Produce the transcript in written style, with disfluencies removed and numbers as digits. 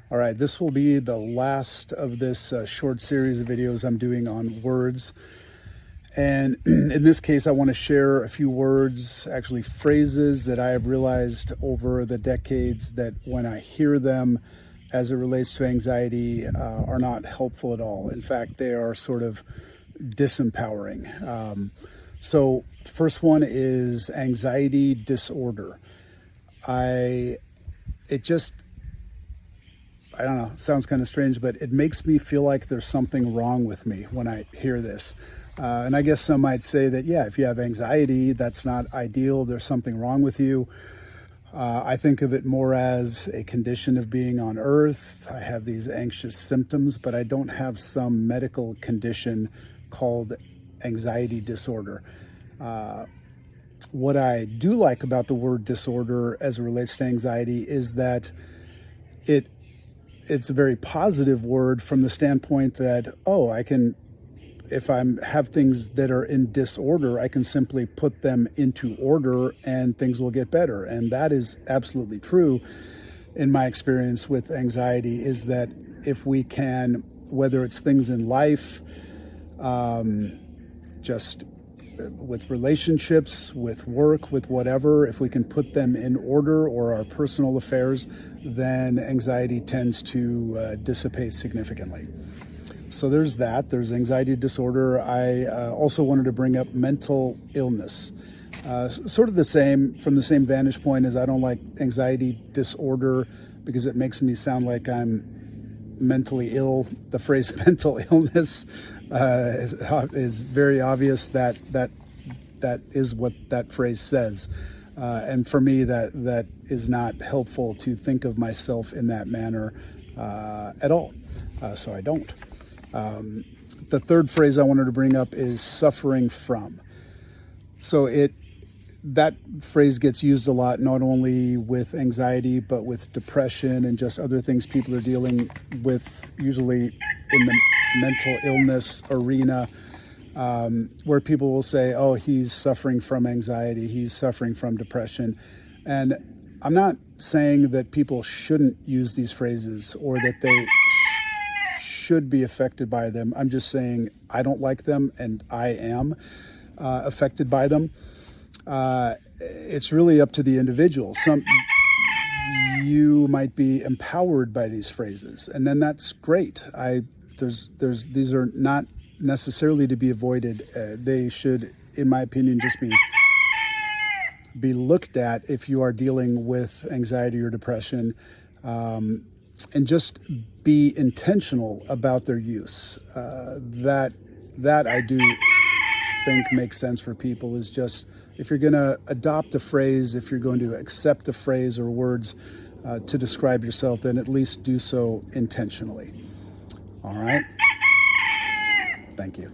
All right, this will be the last of this short series of videos I'm doing on words. And in this case, I want to share a few words, actually phrases that I have realized over the decades that when I hear them as it relates to anxiety are not helpful at all. In fact, they are sort of disempowering. So first one is anxiety disorder. I don't know, it sounds kind of strange, but it makes me feel like there's something wrong with me when I hear this. And I guess some might say that, yeah, if you have anxiety, that's not ideal. There's something wrong with you. I think of it more as a condition of being on earth. I have these anxious symptoms, but I don't have some medical condition called anxiety disorder. What I do like about the word disorder as it relates to anxiety is that it's a very positive word from the standpoint that, if I have things that are in disorder, I can simply put them into order and things will get better. And that is absolutely true in my experience with anxiety, is that if we can, whether it's things in life, just with relationships, with work, with whatever, if we can put them in order, or our personal affairs, then anxiety tends to dissipate significantly. So there's that. There's anxiety disorder. I also wanted to bring up mental illness. Sort of the same, from the same vantage point, as I don't like anxiety disorder because it makes me sound like I'm mentally ill. The phrase mental illness is very obvious that is what that phrase says. And for me, that is not helpful to think of myself in that manner at all. So I don't. The third phrase I wanted to bring up is suffering from. So that phrase gets used a lot, not only with anxiety, but with depression and just other things people are dealing with, usually in the mental illness arena, where people will say, oh, he's suffering from anxiety, he's suffering from depression. And I'm not saying that people shouldn't use these phrases or that they should be affected by them. I'm just saying I don't like them, and I am affected by them. It's really up to the individual. You might be empowered by these phrases, and then that's great. These are not necessarily to be avoided. They should, in my opinion, just be looked at if you are dealing with anxiety or depression, and just be intentional about their use. That I do think makes sense for people, is just, if you're going to adopt a phrase, if you're going to accept a phrase or words to describe yourself, then at least do so intentionally. All right? Thank you.